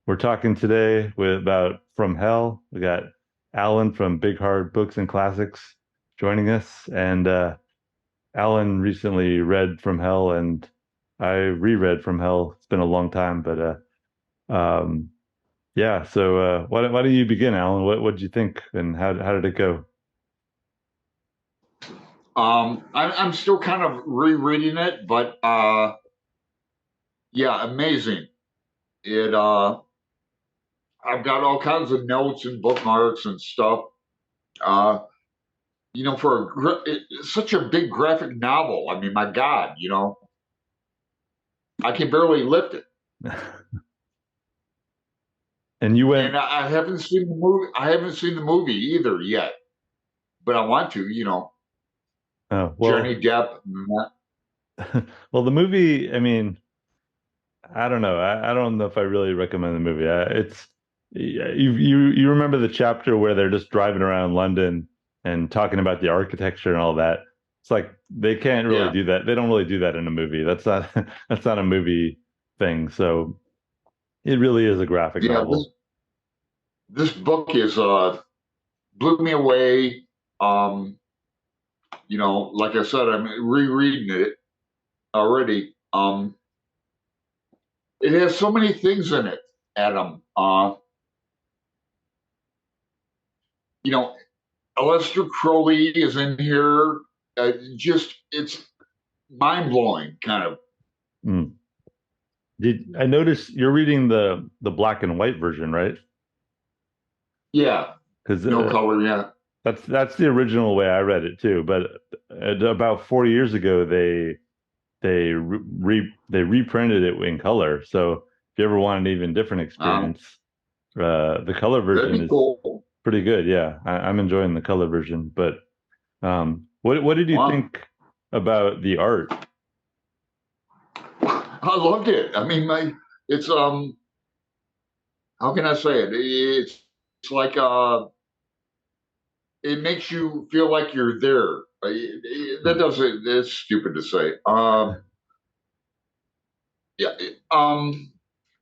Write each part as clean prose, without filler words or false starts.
We're talking today about From Hell. We got Alan from Big Hard Books and Classics joining us, and Alan recently read From Hell, and I reread From Hell. It's been a long time, but um, yeah. So why don't you begin, Alan? What did you think, and how did it go? I'm still kind of rereading it, but yeah, amazing. It I've got all kinds of notes and bookmarks and stuff. Uh, for it's such a big graphic novel. I mean, my God, I can barely lift it. And you went. And I haven't seen the movie. I haven't seen the movie either yet, but I want to. Oh Johnny well, Depp. well, the movie. I mean, I don't know. I don't know if I really recommend the movie. It's you remember the chapter where they're just driving around London and talking about the architecture and all that. It's like they can't really Yeah, do that. They don't really do that in a movie. That's not that's not a movie thing. So it really is a graphic yeah. novel. This book is blew me away. Um, like I said, I'm rereading it already. It has so many things in it, Adam. You know, Aleister Crowley is in here. Just it's mind blowing, kind of. Mm. Did I notice you're reading the black and white version, right? Yeah, Because no color. Yeah. that's the original way I read it too. But about 4 years ago, they reprinted it in color. So if you ever want an even different Um, experience, the color that'd version be is cool. pretty good. Yeah, I'm enjoying the color version. But what did you Well, think about the art? I loved it. I mean, it's how can I say it? It's like it makes you feel like you're there. That doesn't. That's stupid to say. Yeah.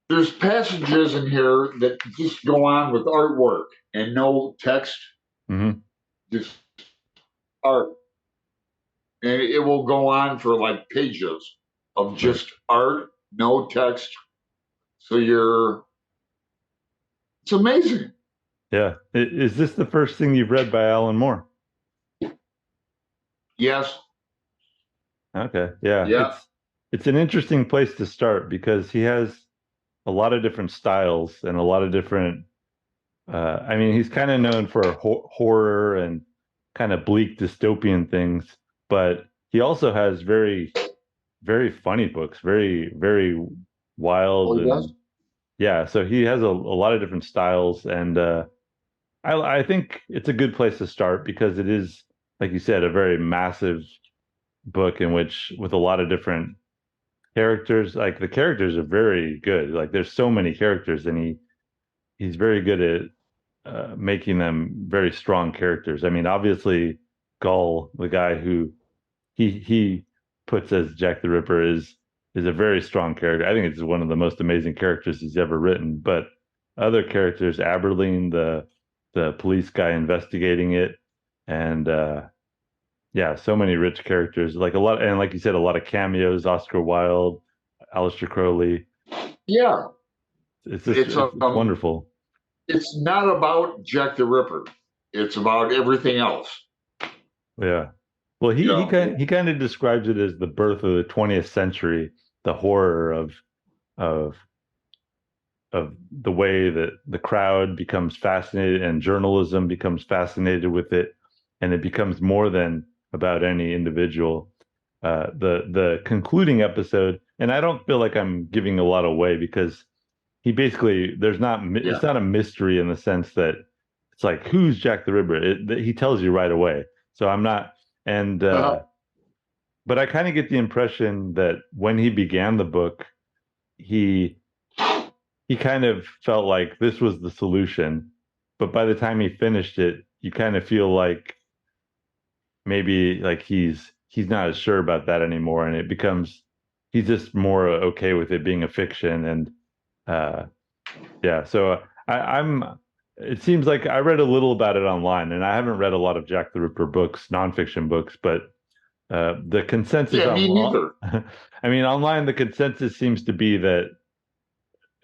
There's passages in here that just go on with artwork and no text, Hmm. just art. And it will go on for like pages of Right. just art, no text. So it's amazing. Yeah. Is this the first thing you've read by Alan Moore? Yes. Okay. Yeah. Yeah. It's an interesting place to start because he has a lot of different styles and a lot of different. I mean, he's kind of known for horror and kind of bleak dystopian things, but he also has very funny books, very wild Oh, and yes. yeah. So he has a lot of different styles, and I think it's a good place to start because it is, like you said, a very massive book in which with a lot of different characters. Like the characters are very good. Like there's so many characters, and he's very good at making them very strong characters. I mean, obviously, Gull, the guy who he puts as Jack the Ripper, is a very strong character. I think it's one of the most amazing characters he's ever written. But other characters, Aberline, the police guy investigating it, and yeah, so many rich characters. Like a lot, and like you said, a lot of cameos. Oscar Wilde, Aleister Crowley. Yeah. It's just It's it's um wonderful. it's not about Jack the Ripper. It's about everything else. Yeah. Well, You he know. kind of describes it as the birth of the 20th century, the horror of of the way that the crowd becomes fascinated and journalism becomes fascinated with it, and it becomes more than about any individual. The concluding episode, and I don't feel like I'm giving a lot away because he basically there's not it's Yeah. not a mystery in the sense that it's like who's Jack the Ripper. He tells you right away. So I'm not, and but I kind of get the impression that when he began the book, he he kind of felt like this was the solution. But by the time he finished it, you kind of feel like maybe like he's not as sure about that anymore, and it becomes he's just more okay with it being a fiction, and uh, Yeah, so I'm. It seems like I read a little about it online, and I haven't read a lot of Jack the Ripper books, nonfiction books, but the consensus Yeah, me on, neither. I mean, online the consensus seems to be that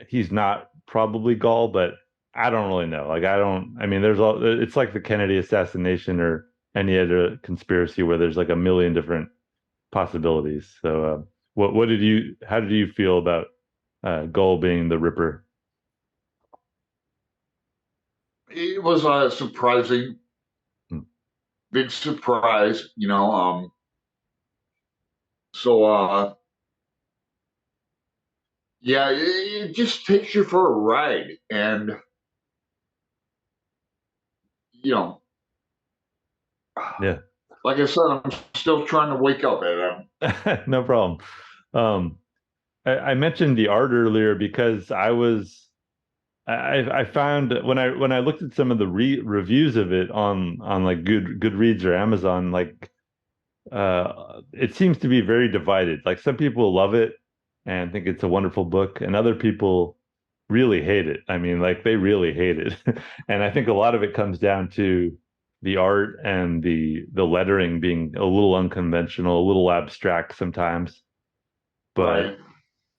he's not probably Gaul, but I don't really know. Like, I don't. I mean, there's all. It's like the Kennedy assassination or any other conspiracy where there's like a million different possibilities. So, what did you? How did you feel about Gaul being the Ripper? It was a surprising, Hmm. big surprise, you know. So yeah, it just takes you for a ride, and you know, Yeah. like I said, I'm still trying to wake up at him. No problem. Um, I mentioned the art earlier because I found when I looked at some of the reviews of it on like Goodreads or Amazon, like it seems to be very divided. Like some people love it and think it's a wonderful book, and other people really hate it. I mean, like they really hate it. And I think a lot of it comes down to the art and the lettering being a little unconventional, a little abstract sometimes. But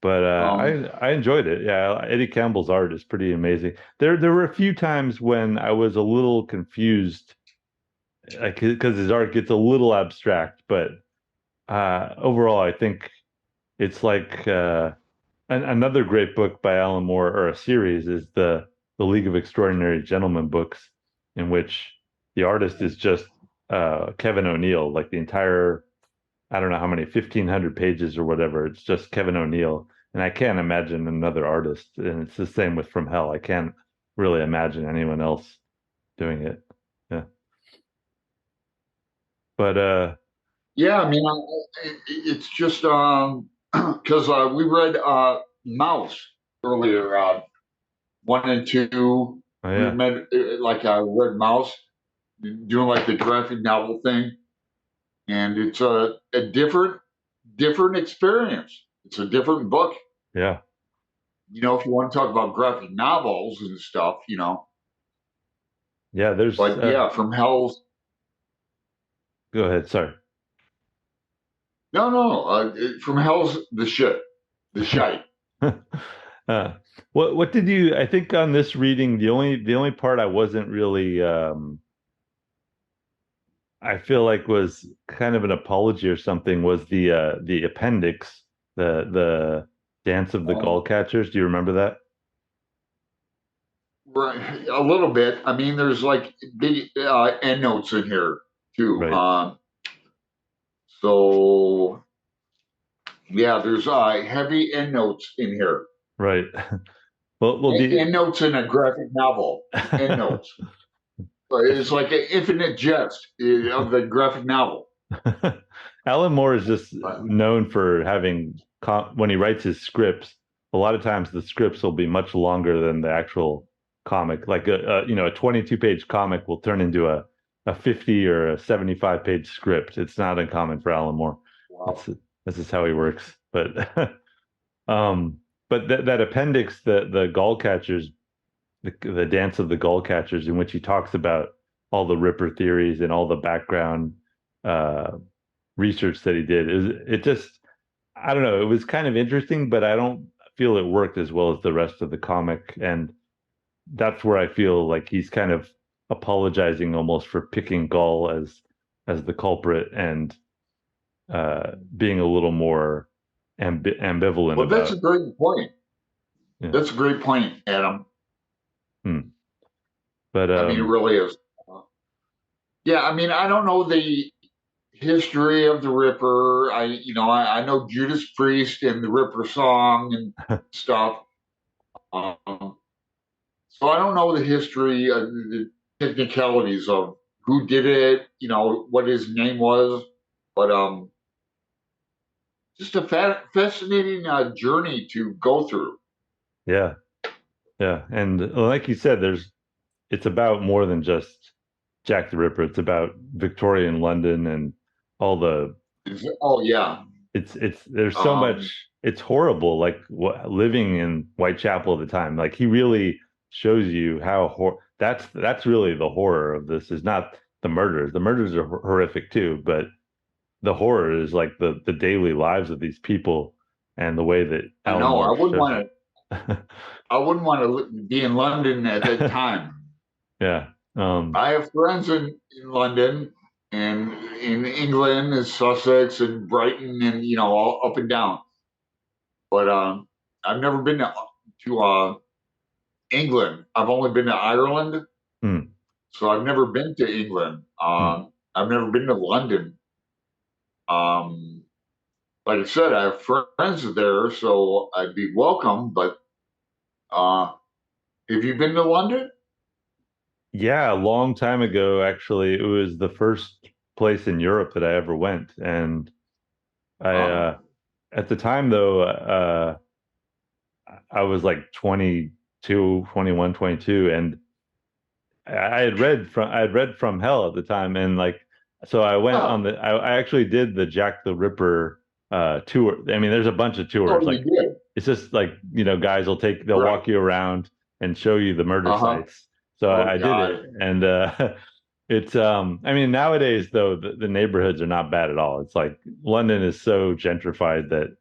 Right. Um, I enjoyed it. Yeah, Eddie Campbell's art is pretty amazing. There were a few times when I was a little confused, like because his art gets a little abstract, but overall, I think it's like another great book by Alan Moore, or a series, is the League of Extraordinary Gentlemen books, in which the artist is just Kevin O'Neill, like the entire, I don't know how many, 1,500 pages or whatever. It's just Kevin O'Neill. And I can't imagine another artist. And it's the same with From Hell. I can't really imagine anyone else doing it. Yeah. But yeah, I mean, it's just because we read Mouse earlier, 1 and 2. oh We yeah. met like I read Mouse, doing like the graphic novel thing, and it's a different experience. It's a different book. Yeah. If you want to talk about graphic novels and stuff, Yeah, there's But yeah, from Hell's go ahead, sorry. no, no, from Hell's the shite. uh, what did you, I think on this reading, the only part I wasn't really I feel like was kind of an apology or something was the appendix, the Dance of the Um, Gull Catchers. Do you remember that? right, a little bit. I mean, there's like big endnotes in here too. Right, So yeah, there's heavy endnotes in here. right. Well, the Endnotes in a graphic novel. Endnotes. It's like an infinite jest of the graphic novel. Alan Moore is just But, known for having when he writes his scripts. A lot of times the scripts will be much longer than the actual comic. Like a 22-page comic will turn into a 50 or a 75-page script. It's not uncommon for Alan Moore. wow. It's This is how he works. But um, but that appendix, the Gull Catchers, the Dance of the Gull Catchers, in which he talks about all the Ripper theories and all the background uh, research that he did, is it just, I don't know, it was kind of interesting, but I don't feel it worked as well as the rest of the comic. And that's where I feel like he's kind of apologizing almost for picking Gull as the culprit, and being a little more ambivalent Well, that's about. a great point. Yeah. That's a great point, Adam. Hmm. But I mean, it really is. Yeah, I mean, I don't know the history of the Ripper. I know Judas Priest and the Ripper song and stuff. Um, so I don't know the history, the technicalities of who did it. What his name was, but just a fascinating journey to go through. yeah, yeah, and like you said, it's about more than just Jack the Ripper. It's about Victorian London and all the Oh yeah, it's there's so um, much. it's horrible. Like living in Whitechapel at the time, like he really shows you how that's really the horror of this is not the murders. The murders are horrific too, but the horror is like the daily lives of these people and the way that I Alan know. Moore shows it. I wouldn't want to be in London at that time. Yeah. I have friends in London and in England and Sussex and Brighton and all up and down. But I've never been to England. I've only been to Ireland, hmm, so I've never been to England. hmm. I've never been to London. Um, like I said, I have friends there, so I'd be welcome. But uh, have you been to London? Yeah, a long time ago, actually, it was the first place in Europe that I ever went. And I, Uh, at the time though, I was like 22, 21, 22, and I had read From Hell at the time, and like, so I went on oh, I actually did the Jack the Ripper tour. I mean, there's a bunch of tours. oh, Like, you did, it's just like, guys they'll right? walk you around and show you the murder Uh huh. sites. So Oh I did it, God. and it's I mean, nowadays though, the neighborhoods are not bad at all. It's like London is so gentrified that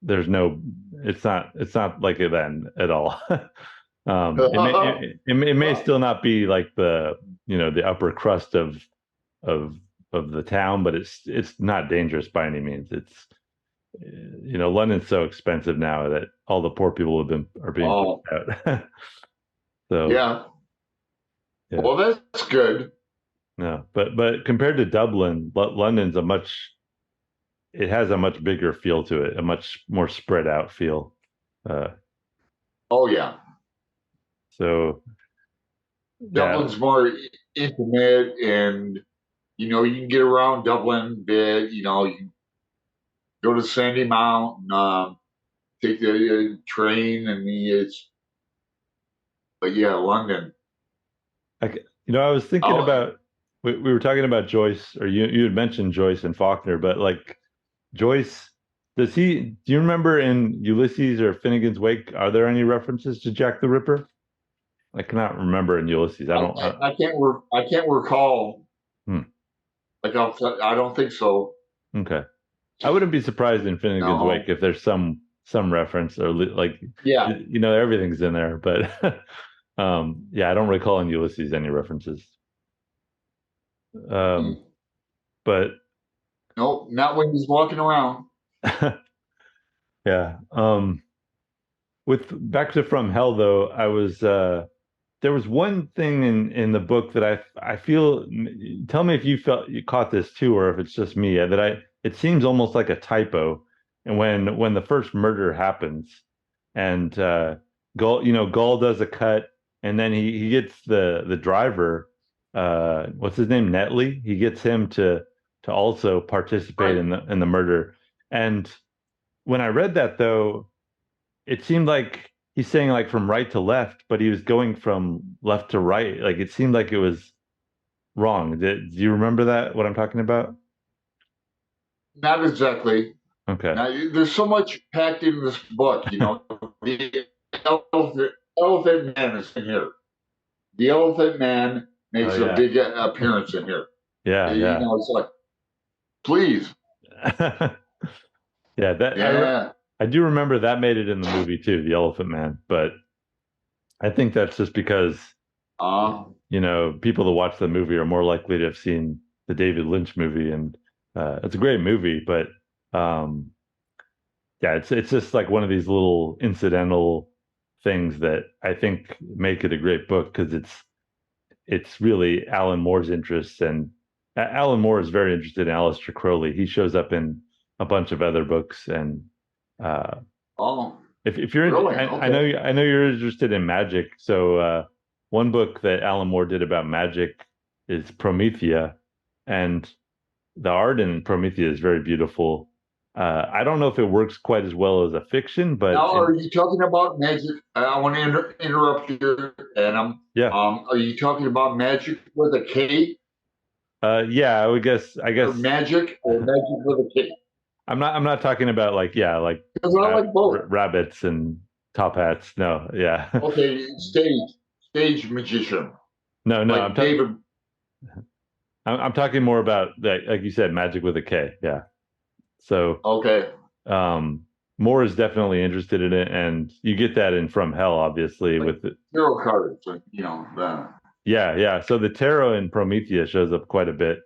there's no, it's not like it then at all. It may still not be like the upper crust of of the town, but it's not dangerous by any means. It's London's so expensive now that all the poor people are being pushed Oh, out. So yeah. yeah, Well, that's good. no, but compared to Dublin, London's it has a much bigger feel to it, a much more spread out feel. Uh, Oh, yeah. so yeah, Dublin's more intimate, and you can get around Dublin a bit. You can go to Sandy Mount and take the train, and it's. But yeah, London. I was thinking Oh, about we were talking about Joyce, or you had mentioned Joyce and Faulkner, but like Joyce, do you remember in Ulysses or Finnegan's Wake, are there any references to Jack the Ripper? I cannot remember in Ulysses. I I, don't. I can't recall. Hmm, Like I don't think so. okay. I wouldn't be surprised in Finnegan's Wake No. if there's some reference or like Yeah. everything's in there, but yeah, I don't recall in Ulysses any references. Um, Mm. but Nope. Not when he's walking around. yeah. With back to From Hell though, I was there was one thing in the book that I feel, tell me if you caught this too, or if it's just me, that it seems almost like a typo. And when the first murder happens, and Gull does a cut, and then he gets the driver, what's his name, Netley. He gets him to also participate Right. in the murder. And when I read that though, it seemed like he's saying like from right to left, but he was going from left to right. Like it seemed like it was wrong. Do you remember that? What I'm talking about? Not exactly. Okay. Now, there's so much packed in this book. The elephant man is in here. The Elephant Man Oh makes a yeah. big appearance in here. Yeah, yeah. It's like, please, Yeah, yeah, I do remember that made it in the movie too, The Elephant Man, but I think that's just because uh, people that watch the movie are more likely to have seen the David Lynch movie, and it's a great movie, but um yeah, it's just like one of these little incidental things that I think make it a great book because it's really Alan Moore's interests, and Alan Moore is very interested in Aleister Crowley. He shows up in a bunch of other books, and uh, oh, if you're really? know Okay. I know you're interested in magic. So one book that Alan Moore did about magic is Promethea, and the art in Promethea is very beautiful. I don't know if it works quite as well as a fiction, but Now, are you talking about magic? I want to interrupt you, Adam. yeah, Are you talking about magic with a K, yeah, I or guess magic with a K? I'm not talking about like yeah, like Because I like both. rabbits and top hats. No, yeah. Okay, stage magician No, no, like David. I'm talking more about like you said, magic with a K. Yeah. So Okay, um Moore is definitely interested in it, and you get that in From Hell, obviously, like with it. tarot cards, like, Yeah, yeah. So the tarot in Prometheus shows up quite a bit.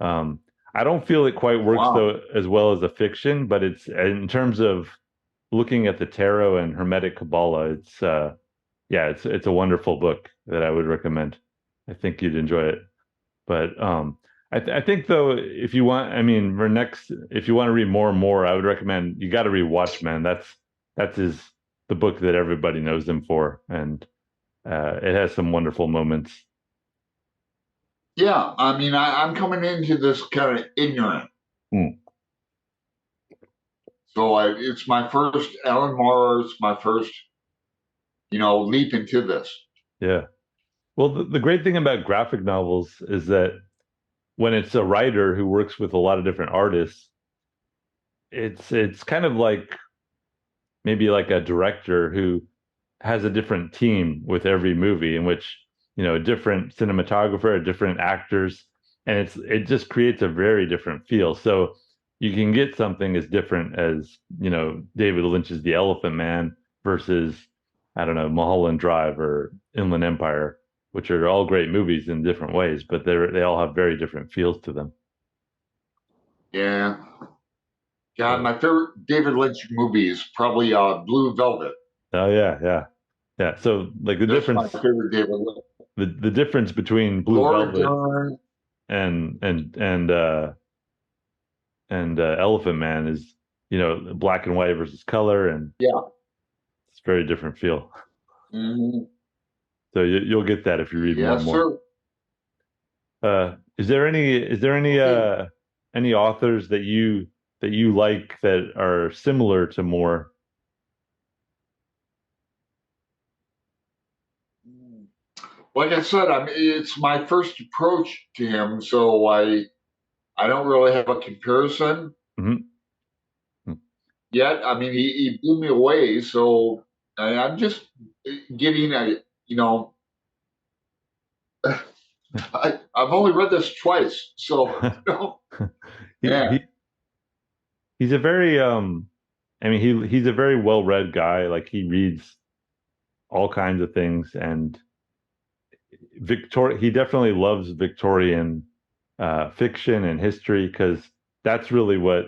Um, I don't feel it quite works wow. though as well as a fiction, but it's in terms of looking at the tarot and Hermetic Kabbalah, it's yeah, it's a wonderful book that I would recommend. I think you'd enjoy it. But I think though, if you want, I mean, for next, if you want to read more and more, I would recommend you got to read Watchmen. That's his the book that everybody knows him for, and it has some wonderful moments. Yeah, I mean, I'm coming into this kind of ignorant. Hmm. So it's my first Alan Moore. It's my first, leap into this. Yeah. Well, the great thing about graphic novels is that when it's a writer who works with a lot of different artists, it's kind of like maybe like a director who has a different team with every movie in which, a different cinematographer, different actors, and it just creates a very different feel. So you can get something as different as, David Lynch's The Elephant Man versus, I don't know, Mulholland Drive or Inland Empire, which are all great movies in different ways, but they all have very different feels to them. Yeah. God, So, my favorite David Lynch movie is probably Blue Velvet. oh yeah, yeah, yeah. So like That's my favorite David Lynch. the difference between Blue Laura Velvet Dern. and Elephant Man is, black and white versus color, and Yeah. it's a very different feel. Mhm. So you'll get that if you read more and Yes, more. sir. Is there any Okay. any authors that you like that are similar to Moore? Like I said, it's my first approach to him, so I don't really have a comparison Hmm. yet. I mean, he blew me away, so I'm just getting you know, I've only read this twice, so he, man, he he's a very I mean he's a very well-read guy. Like he reads all kinds of things, and he definitely loves Victorian fiction and history because that's really what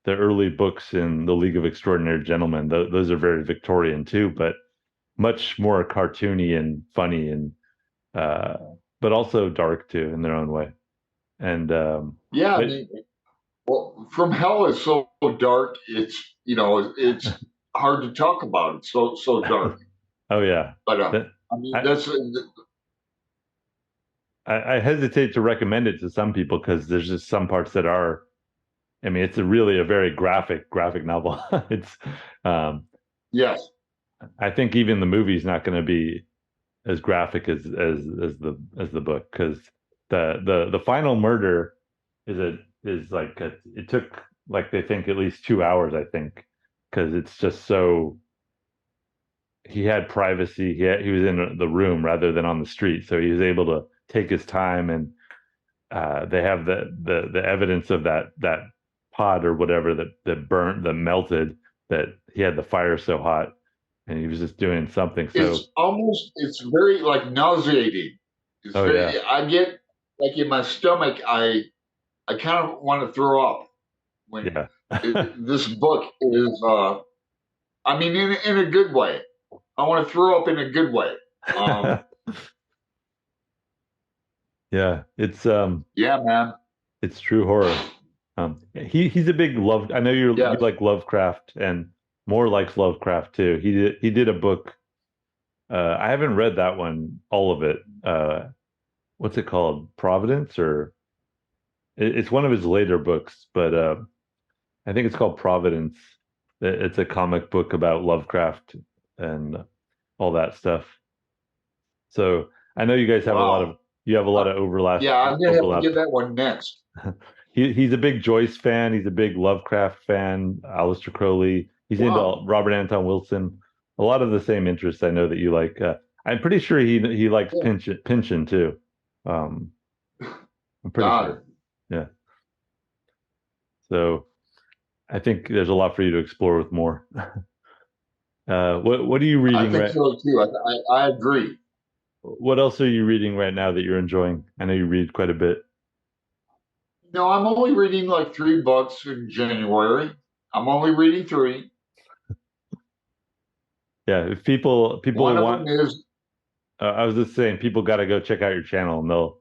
the early books in the League of Extraordinary Gentlemen, those are very Victorian too, but much more cartoony and funny and uh, but also dark too in their own way. And yeah, I but mean, well, From Hell is so dark. It's hard to talk about. It's so dark. oh yeah, But that, I mean, I, I hesitate to recommend it to some people because there's just some parts that are. I mean, it's really a very graphic novel. It's um, yes, I think even the movie's not going to be as graphic as the book because the final murder is like it took like they think at least 2 hours, I think, because it's just so he had privacy. He was in the room rather than on the street, so he was able to take his time, and they have the evidence of that pot or whatever that burnt, that melted, that he had the fire so hot, and he was just doing something. So, it's very like nauseating. It's oh yeah, very, I get like in my stomach, I kind of want to throw up when yeah, this book is, I mean, in a good way. I want to throw up in a good way. Um, yeah. yeah, man. It's true horror. He's a big love. I know you Yes. like Lovecraft, and Moore likes Lovecraft too. He did a book. I haven't read that one, all of it. What's it called? Providence, or it's one of his later books, but I think it's called Providence. It's a comic book about Lovecraft and all that stuff. So I know you guys have a lot of Wow. you have a lot Uh, of overlap yeah, I'm gonna have to overlap. get that one next. he's a big Joyce fan. He's a big Lovecraft fan. Aleister Crowley. He's into Wow. Robert Anton Wilson. A lot of the same interests I know that you like. I'm pretty sure he likes Yeah, Pynchon too. Um, I'm pretty got sure. it. Yeah. So I think there's a lot for you to explore with more. What are you I reading think right? so too. I agree. What else are you reading right now that you're enjoying? I know you read quite a bit. No, I'm only reading like 3 books in January. I'm only reading three. Yeah, if people One of want, them is, I was just saying, people got to go check out your channel, and they'll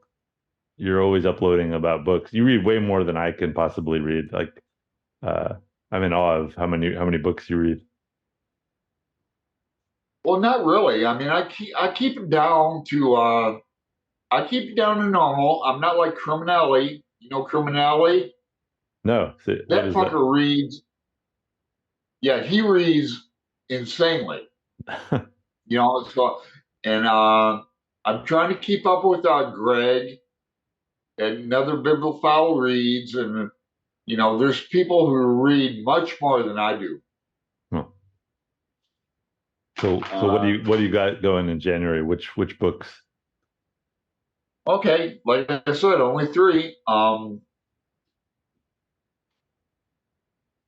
you're always uploading about books. You read way more than I can possibly read. Like, uh, I'm in awe of how many books you read. well, not really. I mean, I keep it down to I keep it down to normal. I'm not like Criminelli. You know Criminelli? No, what That is that? fucker reads. Yeah, he reads insanely. So and I'm trying to keep up with Greg and another bibliophile reads, and there's people who read much more than I do. Oh, so Uh, what do you got going in January? Which books? okay, like I said, only three.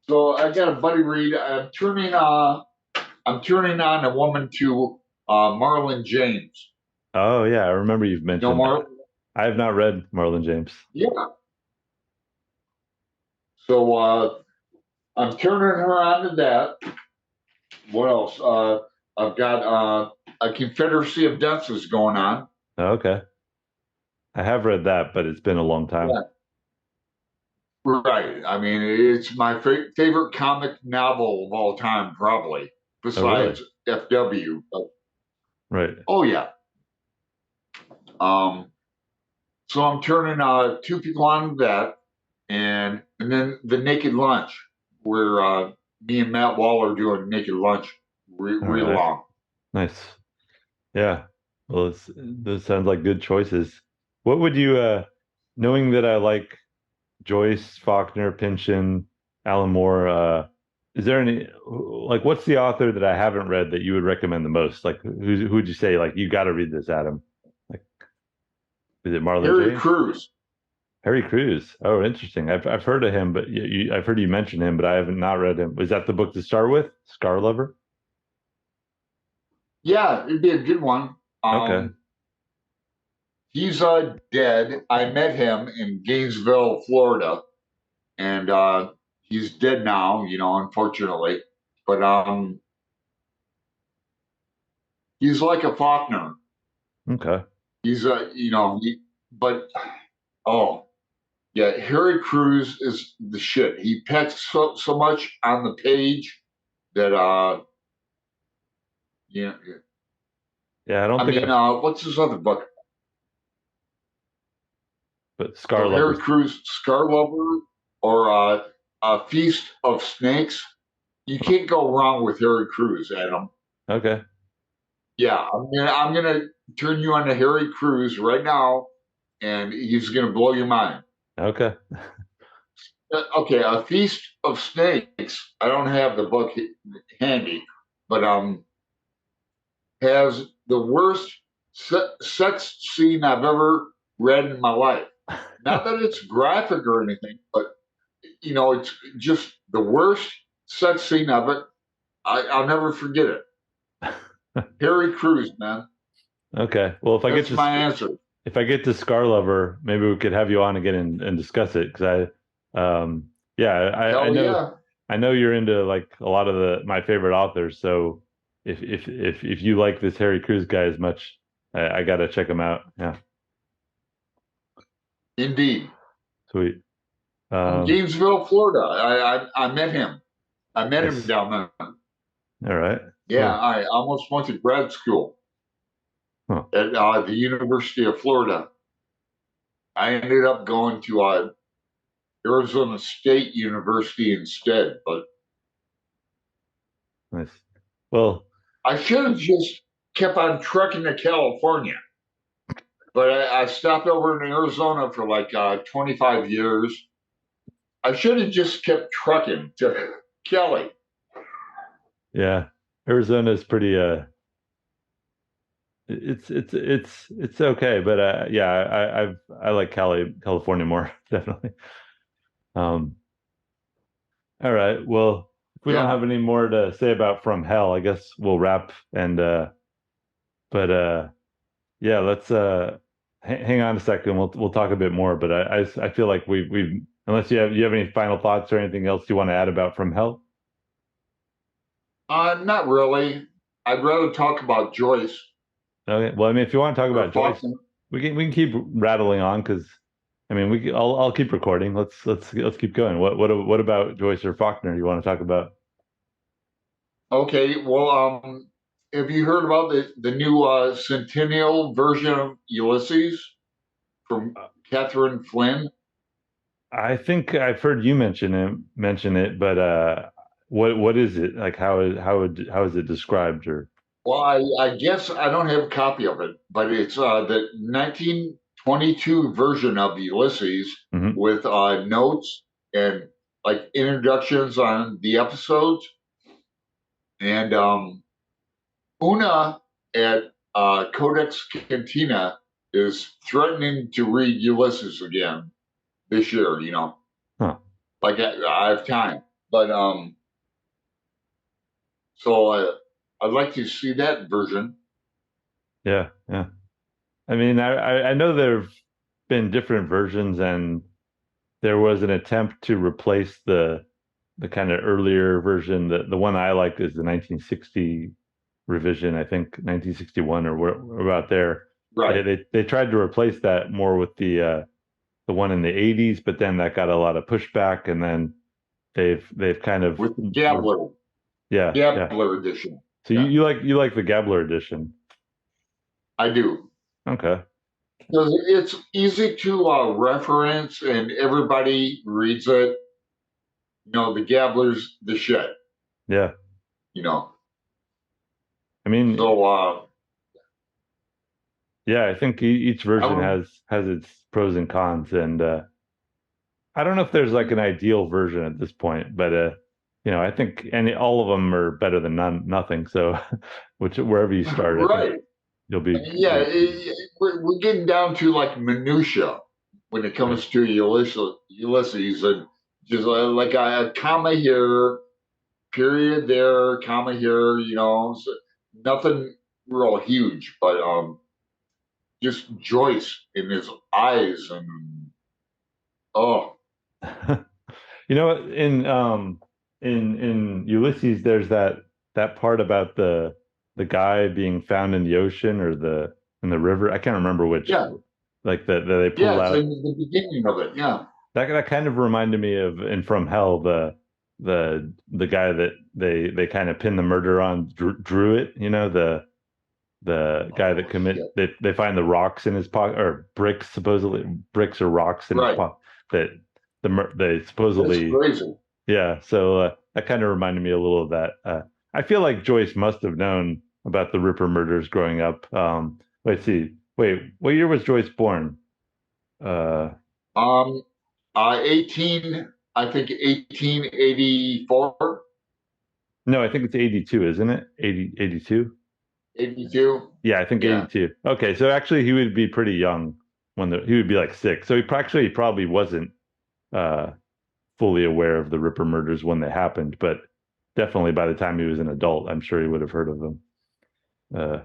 So I got a buddy read. I'm turning on a woman to Marlon James. Oh yeah, I remember you've You know mentioned. Mar? I have not read Marlon James. Yeah. So I'm turning her on to that. What else? I've got a Confederacy of Dunces going on. Oh, okay, I have read that, but it's been a long time. Yeah. Right. I mean, it's my favorite comic novel of all time, probably, Oh really? besides FW. But, Right. oh yeah. Um, so I'm turning two people on to that, and then the Naked Lunch, where me and Matt Wall are doing Naked Lunch All read right. along. Nice. Yeah. Well, those sounds like good choices. What would you, knowing that I like Joyce, Faulkner, Pynchon, Alan Moore, is there any, like, what's the author that I haven't read that you would recommend the most? Like, who would you say, like, you got to read this, Adam? Like, is it Marlon Harry James? Cruz. Harry Crews. Oh, interesting. I've heard of him, but I've heard you mention him, but I haven't not read him. Was that the book to start with? Scar Lover? Yeah, it'd be a good one. Okay. He's dead. I met him in Gainesville, Florida, and he's dead now. Unfortunately, but he's like a Faulkner. Okay. He's a but oh yeah, Harry Cruz is the shit. He packs so much on the page that yeah. Yeah, I don't I think mean, I've, what's his other book? but Scar So Harry Lover's Cruz, Scar Lover, or a Feast of Snakes. You can't go wrong with Harry Cruz, Adam. okay. Yeah, I'm gonna turn you on to Harry Cruz right now, and he's gonna blow your mind. Okay. Okay, a Feast of Snakes. I don't have the book handy, but has the worst sex scene I've ever read in my life. Not that it's graphic or anything, but it's just the worst sex scene of it. I'll never forget it. Harry Cruz, man. Okay. Well, That's my answer. if I get to Scar Lover, maybe we could have you on again and discuss it because yeah, Hell yeah. I know you're into like a lot of my favorite authors. So if you like this Harry Crews guy as much, I gotta check him out. Yeah, Indeed. sweet. From Um, Gainesville, Florida. I met him. I met him nice. down there. All right. Yeah, Cool. I almost went to grad school Huh. at the University of Florida. I ended up going to Arizona State University instead, but Nice. Well, I should have just kept on trucking to California. But I stopped over in Arizona for like 25 years. I should have just kept trucking to Kelly. Yeah, Arizona is pretty it's okay, but yeah, I like California more definitely. Um, all right, well, if we don't Yeah. have any more to say about From Hell, I guess we'll wrap and but yeah, let's hang on a second. We'll talk a bit more, but I feel like we've unless you have any final thoughts or anything else you want to add about From Hell. Not really. I'd rather talk about Joyce Okay. Well, I mean, if you want to talk or about Joyce, Faulkner. we can keep rattling on because I mean I'll keep recording. Let's keep going. What about Joyce or Faulkner you want to talk about? Okay, well, have you heard about the new centennial version of Ulysses from Catherine Flynn? I think I've heard you mention it, but what is it like? How is it described or? Well, I guess I don't have a copy of it, but it's the 1922 version of Ulysses Mhm. with notes and like introductions on the episodes. And Una at Codex Cantina is threatening to read Ulysses again this year. Huh. Like I have time, but so I'd like to see that version. Yeah, yeah. I mean, I know there've been different versions, and there was an attempt to replace the kind of earlier version. The one I like is the 1960 revision, I think 1961 or about there. Right. They tried to replace that more with the one in the 80s, but then that got a lot of pushback, and then they've kind of With the Gabler, yeah, yeah. Gabler edition. So Yeah, you like the Gabler edition. I do. Okay. Because it's easy to reference and everybody reads it. The Gabler's the shit, Yeah. you know. I mean, So yeah, I think each I version would, has its pros and cons, and I don't know if there's like an ideal version at this point, but I think all of them are better than nothing. So, wherever you start, I think right. Yeah, you'll be we're getting down to like minutia when it right. comes to Ulysses and just like a comma here, period there, comma here, so nothing real huge, but just Joyce in his eyes and oh You know, in Ulysses, there's that part about the guy being found in the ocean or the in the river. I can't remember which, yeah, like that they pull yeah, it's out. in the beginning of it, yeah, That kind of reminded me of in From Hell, the guy that they kind of pin the murder on, drew it. The guy that oh commit shit, they find the rocks in his pocket or bricks supposedly bricks or rocks in his right, pocket that they that's supposedly crazy. yeah, so that kind of reminded me a little of that. I feel like Joyce must have known about the Ripper murders growing up. Wait, what year was Joyce born? Uh, um 18, I think 1884, no, I think it's 82, isn't it? 82? 82. Yeah, I think Yeah. 82. Okay, so actually he would be pretty young he would be like 6. So he probably wasn't uh, fully aware of the Ripper murders when they happened, but definitely by the time he was an adult, I'm sure he would have heard of them. Uh,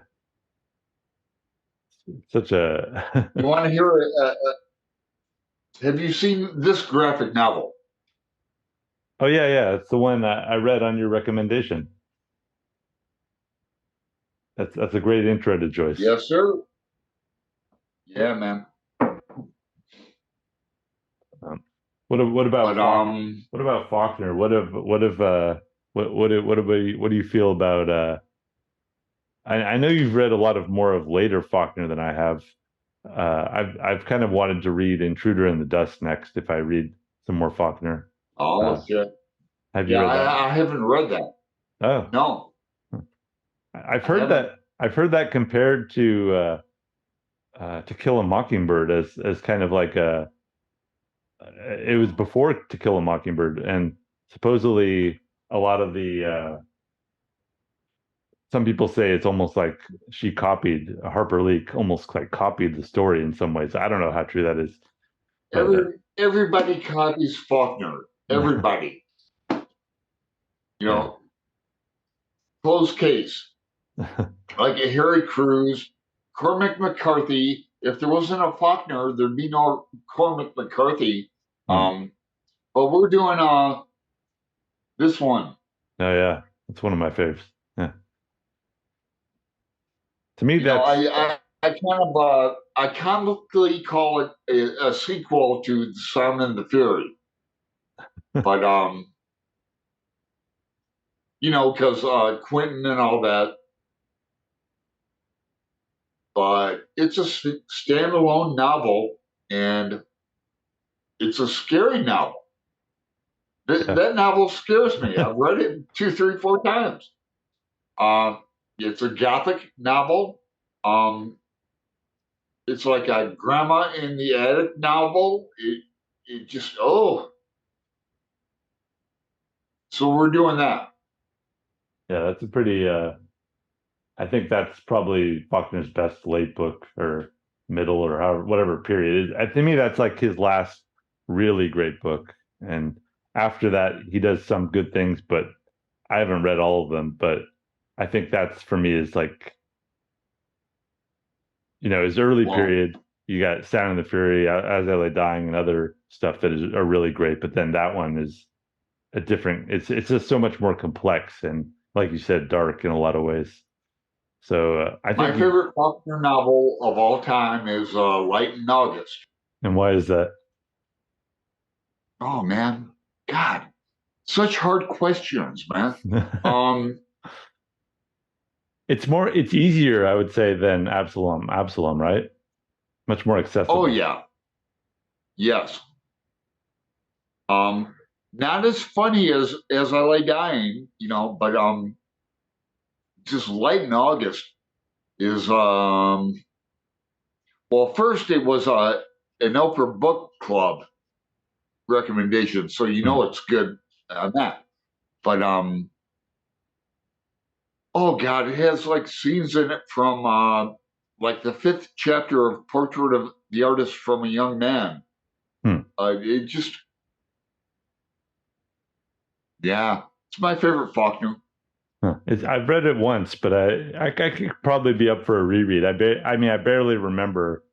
such a You want to hear? Have you seen this graphic novel? Oh yeah, it's the one I read on your recommendation. That's a great intro to Joyce. Yes, sir. Yeah, man. Um, what about But What about Faulkner? What do you feel about I know you've read a lot of more of later Faulkner than I have. I've kind of wanted to read Intruder in the Dust next if I read some more Faulkner. oh Uh, shit. have you Yeah, read that? I haven't read that. Oh, No, I've I heard haven't. that compared to Kill a Mockingbird as kind of like a it was before To Kill a Mockingbird, and supposedly a lot of the some people say it's almost like she copied Harper Lee, almost like copied the story in some ways. I don't know how true that is, but Everybody copies Faulkner. Everybody, yeah, know, closed case. Like a Harry Cruz, Cormac McCarthy. If there wasn't a Faulkner, there'd be no Cormac McCarthy. Hmm. Um, but we're doing this one. Oh yeah, that's one of my favorites. Yeah, to me You know, that's I comically call it a sequel to The Sound and the Fury, but because Quentin and all that. But it's a standalone novel, and it's a scary novel. yeah, That novel scares me. I've read it two, three, four times. Um, it's a gothic novel. Um, it's like a grandma in the attic novel. It just so we're doing that. yeah. That's a pretty. I think that's probably Faulkner's best late book or middle or however whatever period. To me, that's like his last really great book. And after that, he does some good things, but I haven't read all of them. But I think that's for me is like his early Well, period. You got Sound and the Fury, As I Lay Dying, and other stuff that are really great. But then that one is a different. It's just so much more complex and, like you said, dark in a lot of ways. So I my think he. favorite Faulkner novel of all time is Light in August. And why is that? Oh man, God, such hard questions, man. Um, It's easier, I would say, than Absalom, right? Much more oh accessible. yeah, yes. Um, Not as funny as I Lay Dying, but just Light in August is well, first it was an Oprah book club recommendation, so Hmm. it's good on that. But oh god, it has like scenes in it from like the fifth chapter of Portrait of the Artist from a Young Man. Hmm. It just yeah, it's my favorite Faulkner. Huh. I've read it once, but I could probably be up for a reread. I mean, I barely remember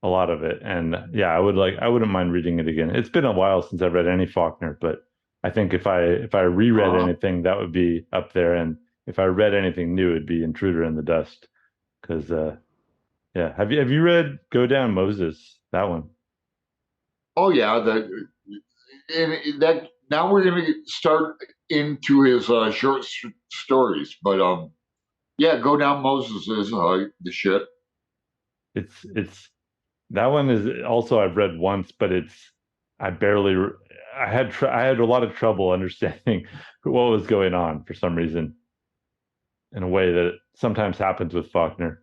a lot of it, and yeah, I wouldn't mind reading it again. It's been a while since I've read any Faulkner, but I think if I reread Uh, anything, that would be up there, and if I read anything new, it'd be Intruder in the Dust. Because yeah, have you read Go Down Moses? That one. oh yeah, and that now we're gonna start into his short stories, but yeah, Go Down Moses is the shit. It's that one is also I've read once, but I barely I had a lot of trouble understanding what was going on for some reason in a way that sometimes happens with Faulkner.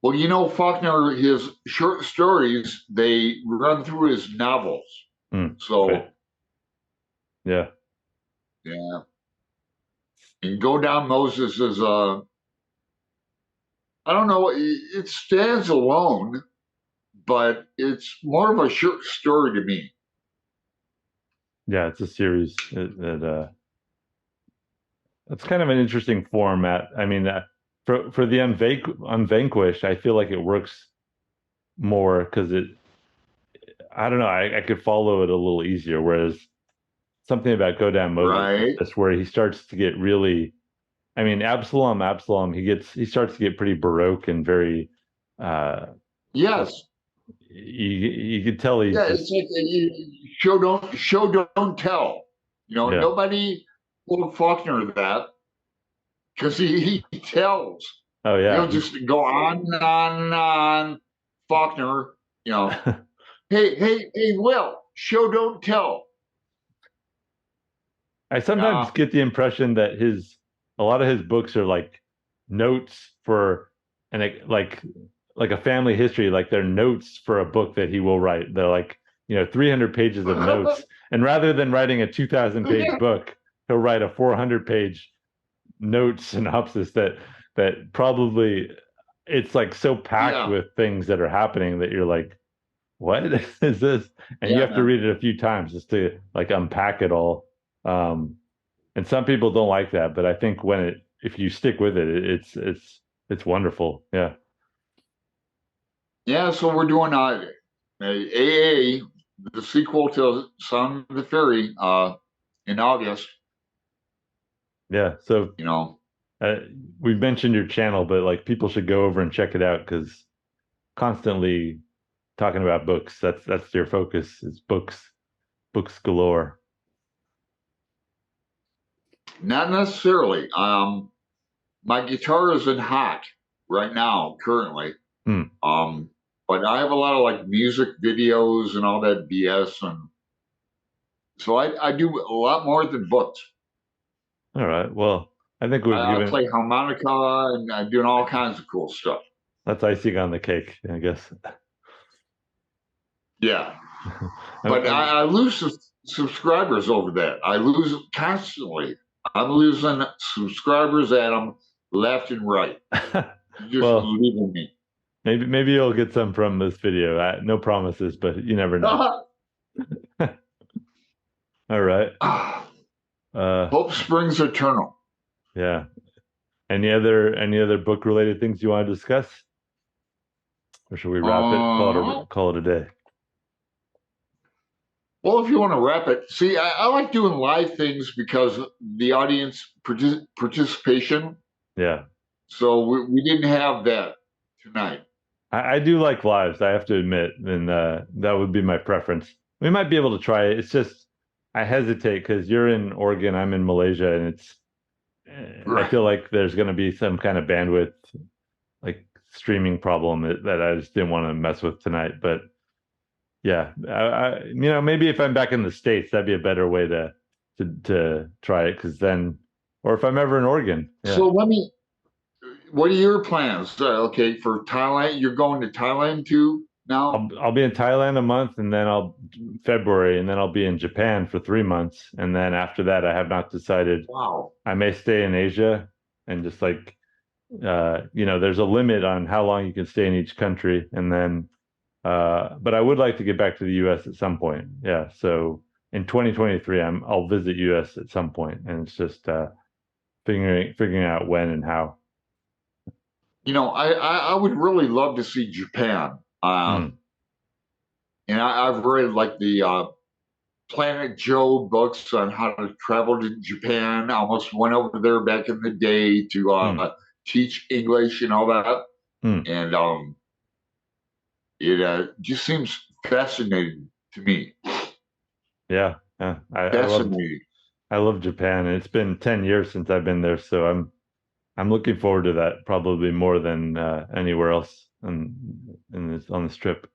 Well, Faulkner, his short stories, they run through his novels. Hmm, right. So, Yeah. yeah. And Go Down Moses is, I don't know, it stands alone, but it's more of a short story to me. Yeah, it's a series it's kind of an interesting format. I mean, for the Unvanquished, I feel like it works more because I don't know, I could follow it a little easier, whereas something about Go Down Moses is Right? just where he starts to get really. I mean, Absalom, he starts to get pretty baroque and very. Uh, Yes. you could tell he's Yeah, it's just. like show don't tell. Yeah. Nobody told Faulkner that because he tells. Oh yeah. He'll just go on and on and on. Faulkner, you know, hey, Will, show don't tell. I sometimes Nah, get the impression that his a lot of his books are like notes for and like a family history, like they're notes for a book that he will write. They're like 300 pages of notes. And rather than writing a 2,000 page book, he'll write a 400 page note synopsis that probably it's like so packed Yeah, with things that are happening that you're like, what is this? And you yeah, have to man. read it a few times just to like unpack it all. Um, and some people don't like that, but I think if you stick with it, it's wonderful. Yeah. Yeah, so we're doing AA, the sequel to Sound of the Fairy, in August. Yeah. So You know, uh, we've mentioned your channel, but like people should go over and check it out because constantly talking about books. That's your focus. It's books galore. not necessarily. My guitar is in hot right now, currently. Hmm. Um, but I have a lot of like music videos and all that BS, and so I do a lot more than books. All right. Well, I think we've I given play harmonica and I'm doing all kinds of cool stuff. that's icing on the cake, I guess. Yeah, but I'm- I lose subscribers over that. I lose constantly. I'm losing subscribers at them left and right. Just well, leaving me. maybe you'll get some from this video. No promises, but you never know. All right. Uh, Hope springs eternal. yeah. Any other book related things you want to discuss, or should we wrap it? Uh, Call it a day. well, if you want to wrap it, see, I like doing live things because the audience participation. Yeah. So we didn't have that tonight. I do like lives, I have to admit, and that would be my preference. We might be able to try it. It's just I hesitate because you're in Oregon, I'm in Malaysia, and I Right. feel like there's going to be some kind of bandwidth like streaming problem that I just didn't want to mess with tonight. But yeah, maybe if I'm back in the States, that'd be a better way to try it because then, or if I'm ever in Oregon, yeah. So what are your plans? Okay, for Thailand, you're going to Thailand too now? I'll be in Thailand a month, and then I'll February, and then I'll be in Japan for 3 months, and then after that, I have not decided. Wow. I may stay in Asia and just like there's a limit on how long you can stay in each country, and then but I would like to get back to the U.S. at some point. Yeah, so in 2023, I'll visit U.S. at some point, and it's just figuring out when and how. I would really love to see Japan. Hmm. And I've read like the Planet Joe books on how to travel to Japan. I almost went over there back in the day to Hmm. teach English and all that. Hmm. And it just seems fascinating to me. Yeah, yeah. Fascinating. I love Japan, and it's been 10 years since I've been there, so I'm looking forward to that probably more than anywhere else on this trip.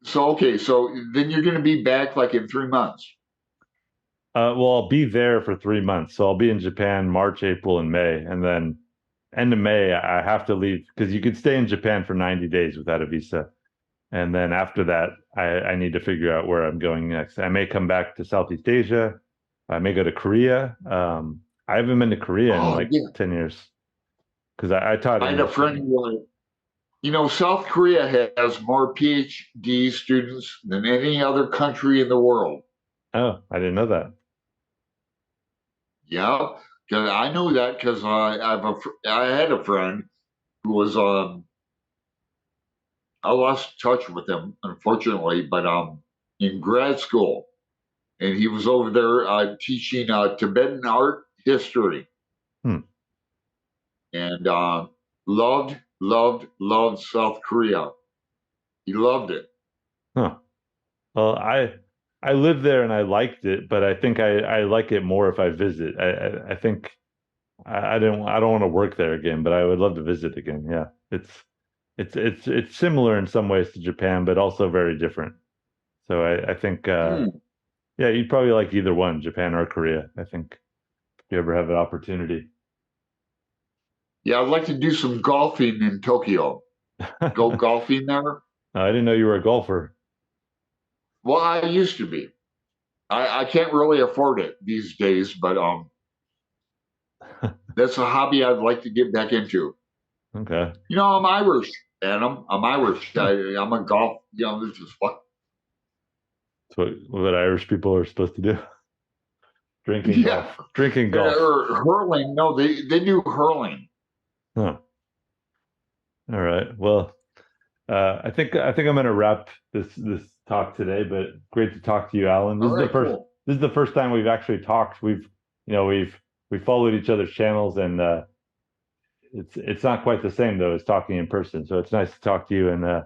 So okay, so then you're going to be back like in 3 months. Well, I'll be there for 3 months. So I'll be in Japan March, April, and May. And then end of May, I have to leave because you could stay in Japan for 90 days without a visa. And then after that, I need to figure out where I'm going next. I may come back to Southeast Asia. I may go to Korea. I haven't been to Korea in Oh like yeah, 10 years because I taught I had a English. friend who South Korea has more PhD students than any other country in the world. Oh, I didn't know that. Yeah, because I knew that because I had a friend who was I lost touch with him unfortunately, but in grad school, and he was over there teaching Tibetan art history, Hmm. and loved South Korea. He loved it. Huh. Well, I lived there and I liked it, but I think I like it more if I visit. I think I don't want to work there again, but I would love to visit again. Yeah, it's similar in some ways to Japan, but also very different. So I think Hmm. yeah, you'd probably like either one, Japan or Korea. I think if you ever have an opportunity. Yeah, I'd like to do some golfing in Tokyo. Go golfing there. I didn't know you were a golfer. Well, I used to be. I can't really afford it these days, but that's a hobby I'd like to get back into. Okay. You know, I'm Irish, Adam. I'm Irish. I'm a golf. You know, this is what. That's what Irish people are supposed to do. Drinking Yeah, golf. Drinking golf. or hurling. No, they do hurling. Huh. All right. Well, I think I'm gonna wrap this talk today, but great to talk to you, Alan. All right, cool. This is the first time we've actually talked. We followed each other's channels, and it's not quite the same though as talking in person. So it's nice to talk to you, and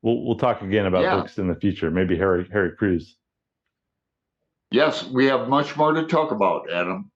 we'll talk again about Yeah. books in the future. Maybe Harry Crews. Yes, we have much more to talk about, Adam.